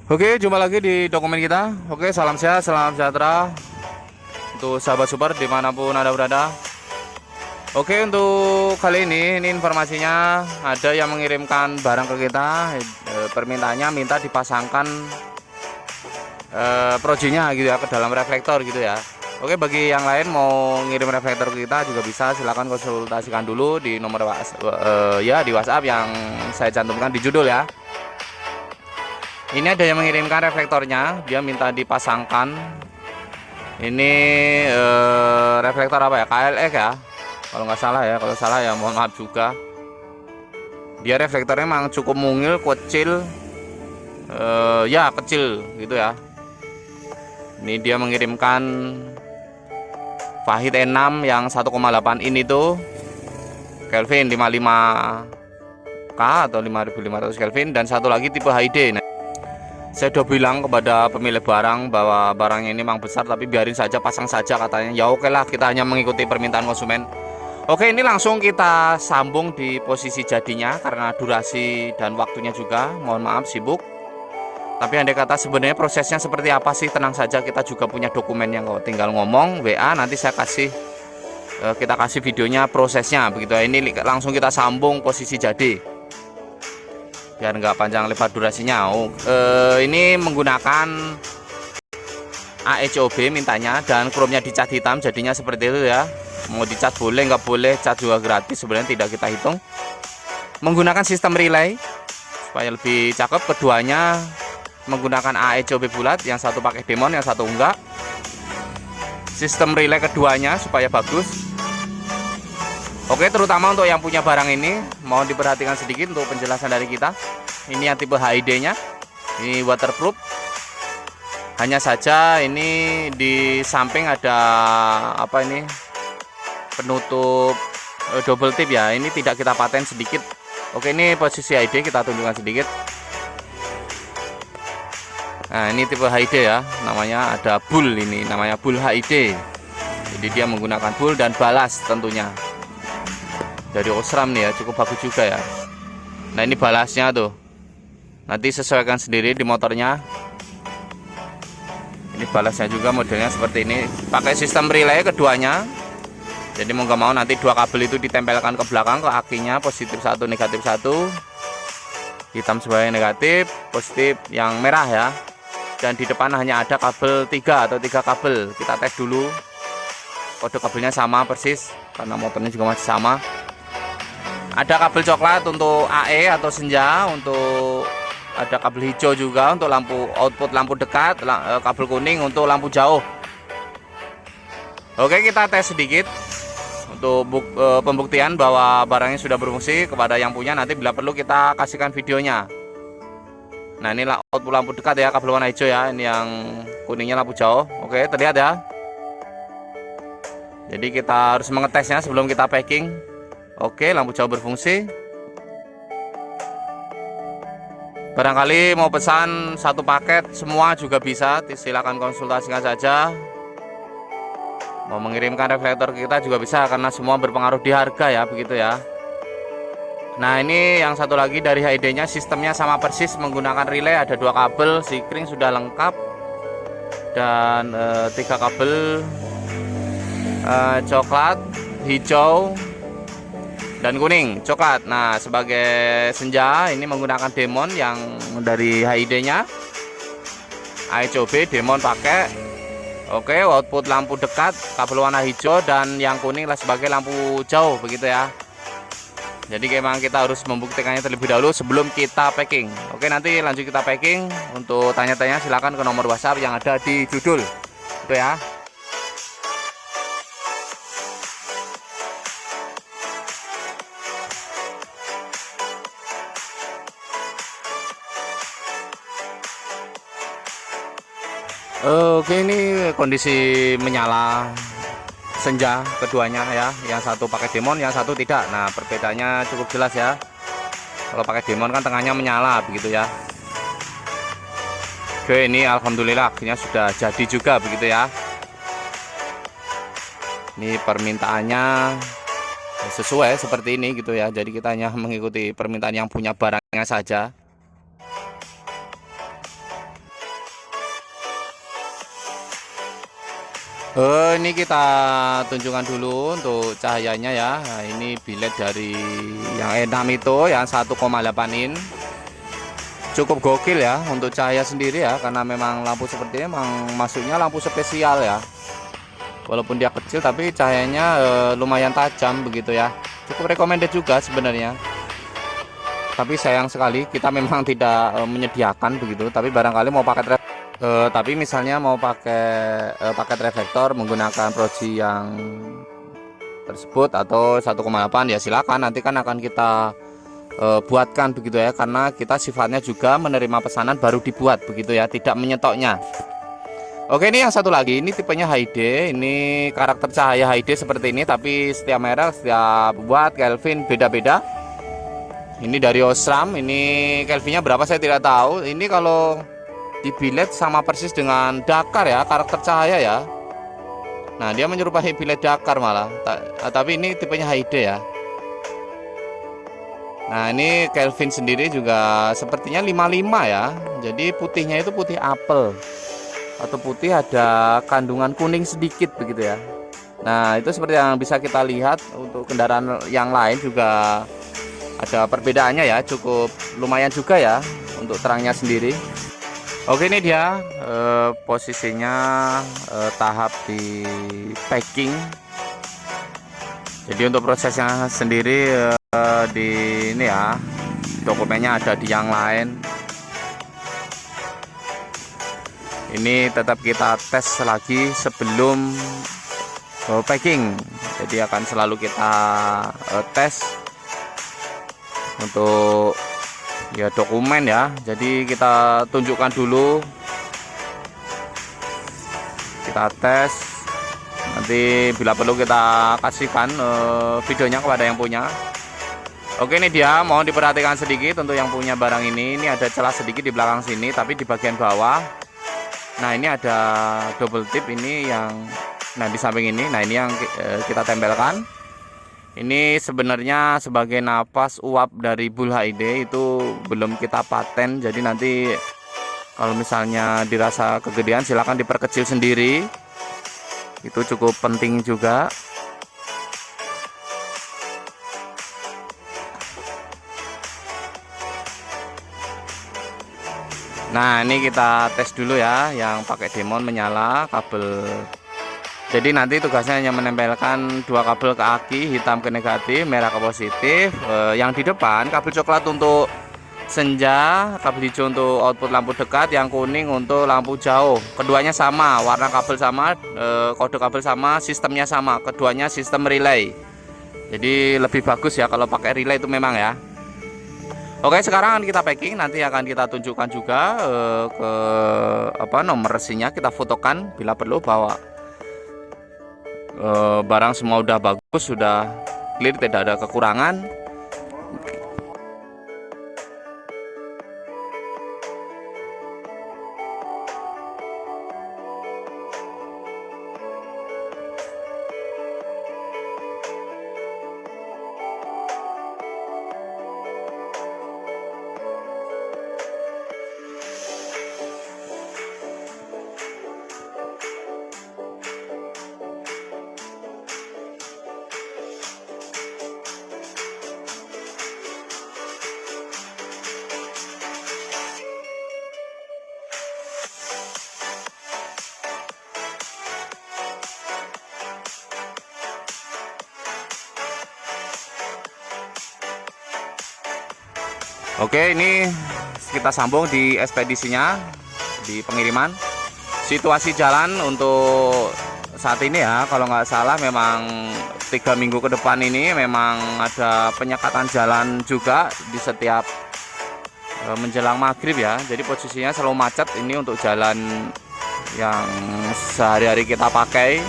Oke, jumpa lagi di dokumen kita. Oke, salam sehat, salam sejahtera untuk sahabat super dimanapun Anda berada. Oke, untuk kali ini informasinya ada yang mengirimkan barang ke kita. Permintaannya minta dipasangkan projinya gitu ya ke dalam reflektor gitu ya. Oke, bagi yang lain mau ngirim reflektor ke kita juga bisa, silahkan konsultasikan dulu di nomor di WhatsApp yang saya cantumkan di judul ya. Ini ada yang mengirimkan reflektornya, dia minta dipasangkan. Ini reflektor apa ya? KLX ya, kalau nggak salah ya. Kalau salah ya mohon maaf juga. Dia reflektornya memang cukup mungil, kecil, ya kecil gitu ya. Ini dia mengirimkan Fahid E6 yang 1,8 in itu Kelvin 55K atau 5500 Kelvin, dan satu lagi tipe HID. Saya udah bilang kepada pemilik barang bahwa barangnya ini memang besar, tapi biarin saja, pasang saja katanya. Ya oke lah, kita hanya mengikuti permintaan konsumen. Oke, ini langsung kita sambung di posisi jadinya karena durasi dan waktunya juga mohon maaf sibuk. Tapi andai kata sebenarnya prosesnya seperti apa sih, tenang saja, kita juga punya dokumennya kok. Tinggal ngomong WA, nanti saya kasih kita kasih videonya prosesnya begitu ya. Ini langsung kita sambung posisi jadi biar nggak panjang lebar durasinya. Ini menggunakan AECOB mintanya, dan chrome-nya dicat hitam, jadinya seperti itu ya. Mau dicat boleh, nggak boleh, cat juga gratis, sebenarnya tidak kita hitung. Menggunakan sistem relay supaya lebih cakep. Keduanya menggunakan AECOB bulat, yang satu pakai demon, yang satu enggak. Sistem relay keduanya supaya bagus. Oke, terutama untuk yang punya barang ini mohon diperhatikan sedikit untuk penjelasan dari kita. Ini yang tipe HID nya, ini waterproof. Hanya saja ini di samping ada apa ini, penutup double tip ya. Ini tidak kita paten sedikit. Oke, ini posisi HID kita tunjukkan sedikit. Nah, ini tipe HID ya, namanya ada bull, ini namanya bull HID. Jadi dia menggunakan bull dan balas tentunya dari Osram nih ya, cukup bagus juga ya. Nah, ini balasnya tuh, nanti sesuaikan sendiri di motornya. Ini balasnya juga modelnya seperti ini, pakai sistem relay keduanya. Jadi mau nggak mau nanti dua kabel itu ditempelkan ke belakang, ke akinya, positif satu negatif satu, hitam sebagai negatif, positif yang merah ya. Dan di depan hanya ada kabel 3 atau 3 kabel. Kita tes dulu kode kabelnya sama persis karena motornya juga masih sama. Ada kabel coklat untuk AE atau senja, untuk ada kabel hijau juga untuk lampu output lampu dekat, kabel kuning untuk lampu jauh. Oke, kita tes sedikit untuk pembuktian bahwa barangnya sudah berfungsi kepada yang punya. Nanti bila perlu kita kasihkan videonya. Nah, inilah output lampu dekat ya, kabel warna hijau ya. Ini yang kuningnya lampu jauh. Oke, terlihat ya. Jadi kita harus mengetesnya sebelum kita packing. Oke, lampu jauh berfungsi. Barangkali mau pesan satu paket semua juga bisa, silakan konsultasikan saja. Mau mengirimkan reflektor kita juga bisa, karena semua berpengaruh di harga ya, begitu ya. Nah, ini yang satu lagi dari HID nya, sistemnya sama persis menggunakan relay, ada 2 kabel, sikring sudah lengkap, dan 3 kabel coklat, hijau, dan kuning, coklat. Nah, sebagai senja ini menggunakan demon yang dari HID nya, AECOB demon pakai. Oke, output lampu dekat, kabel warna hijau, dan yang kuning lah sebagai lampu jauh begitu ya. Jadi memang kita harus membuktikannya terlebih dahulu sebelum kita packing. Oke, nanti lanjut kita packing. Untuk tanya-tanya silakan ke nomor WhatsApp yang ada di judul itu ya. Oke, ini kondisi menyala senja keduanya ya. Yang satu pakai demon, yang satu tidak. Nah, perbedaannya cukup jelas ya. Kalau pakai demon kan tengahnya menyala begitu ya. Oke, ini alhamdulillah akhirnya sudah jadi juga begitu ya. Ini permintaannya sesuai seperti ini gitu ya. Jadi kita hanya mengikuti permintaan yang punya barangnya saja. Ini kita tunjukkan dulu untuk cahayanya ya. Nah, ini bilet dari yang E6 itu yang 1,8 in. Cukup gokil ya untuk cahaya sendiri ya, karena memang lampu seperti ini memang masuknya lampu spesial ya. Walaupun dia kecil tapi cahayanya lumayan tajam begitu ya. Cukup recommended juga sebenarnya. Tapi sayang sekali kita memang tidak menyediakan begitu. Tapi barangkali mau pakai tapi misalnya mau pakai paket reflektor menggunakan proji yang tersebut atau 1,8 ya silakan, nanti kan akan kita buatkan begitu ya, karena kita sifatnya juga menerima pesanan baru dibuat begitu ya, tidak menyetoknya. Oke, ini yang satu lagi, ini tipenya HD. Ini karakter cahaya HD seperti ini, tapi setiap merek, setiap buat Kelvin beda-beda. Ini dari Osram, ini Kelvinnya berapa saya tidak tahu. Ini kalau di bilet sama persis dengan Dakar ya, karakter cahaya ya. Nah, dia menyerupai bilet Dakar malah. Tapi ini tipenya HD ya. Nah, ini Kelvin sendiri juga sepertinya 55 ya. Jadi putihnya itu putih apel atau putih ada kandungan kuning sedikit begitu ya. Nah, itu seperti yang bisa kita lihat. Untuk kendaraan yang lain juga ada perbedaannya ya, cukup lumayan juga ya untuk terangnya sendiri. Oke, ini dia posisinya tahap di packing. Jadi untuk prosesnya sendiri di ini ya, dokumennya ada di yang lain. Ini tetap kita tes lagi sebelum packing. Jadi akan selalu kita tes untuk ya dokumen ya. Jadi kita tunjukkan dulu, kita tes, nanti bila perlu kita kasihkan videonya kepada yang punya. Oke, ini dia, mohon diperhatikan sedikit untuk yang punya barang ini. Ini ada celah sedikit di belakang sini, tapi di bagian bawah. Nah, ini ada double tip ini yang, nah di samping ini, nah ini yang kita tempelkan. Ini sebenarnya sebagai napas uap dari Bull HD, itu belum kita paten. Jadi nanti kalau misalnya dirasa kegedean silahkan diperkecil sendiri. Itu cukup penting juga. Nah, ini kita tes dulu ya, yang pakai demon menyala kabel. Jadi nanti tugasnya hanya menempelkan dua kabel ke aki, hitam ke negatif, merah ke positif. Yang di depan kabel coklat untuk senja, kabel hijau untuk output lampu dekat, yang kuning untuk lampu jauh. Keduanya sama, warna kabel sama, kode kabel sama, sistemnya sama. Keduanya sistem relay. Jadi lebih bagus ya kalau pakai relay itu memang ya. Oke, sekarang akan kita packing, nanti akan kita tunjukkan juga ke nomor resinya, kita fotokan bila perlu bahwa barang semua udah bagus, sudah clear, tidak ada kekurangan. Oke, ini kita sambung di ekspedisinya, di pengiriman. Situasi jalan untuk saat ini ya, kalau nggak salah memang 3 minggu ke depan ini memang ada penyekatan jalan juga di setiap menjelang maghrib ya. Jadi posisinya selalu macet ini untuk jalan yang sehari-hari kita pakai.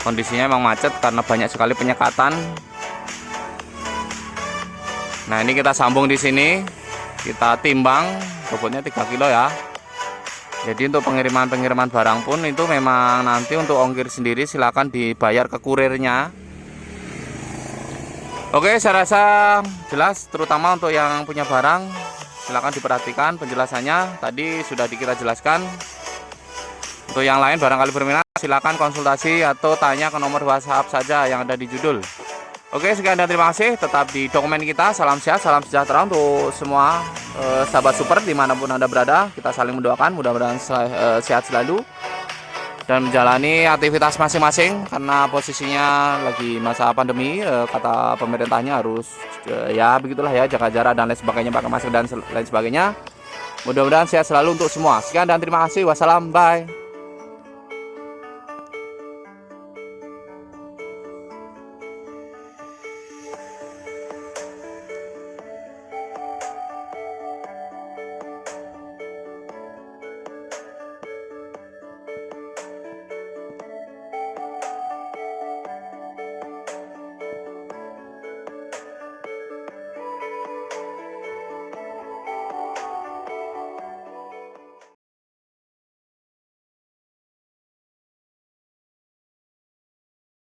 Kondisinya memang macet karena banyak sekali penyekatan. Nah, ini kita sambung di sini, kita timbang, bobotnya 3 kilo ya. Jadi untuk pengiriman barang pun itu memang nanti untuk ongkir sendiri silakan dibayar ke kurirnya. Oke, saya rasa jelas, terutama untuk yang punya barang silakan diperhatikan penjelasannya tadi sudah kita jelaskan. Untuk yang lain barangkali berminat silakan konsultasi atau tanya ke nomor WhatsApp saja yang ada di judul. Oke, sekian dan terima kasih. Tetap di dokumen kita. Salam sehat, salam sejahtera untuk semua sahabat super dimanapun Anda berada. Kita saling mendoakan mudah-mudahan sehat selalu dan menjalani aktivitas masing-masing, karena posisinya lagi masa pandemi. Kata pemerintahnya harus ya begitulah ya, jaga jarak dan lain sebagainya, pakai masker dan lain sebagainya. Mudah-mudahan sehat selalu untuk semua. Sekian dan terima kasih. Wassalam, bye.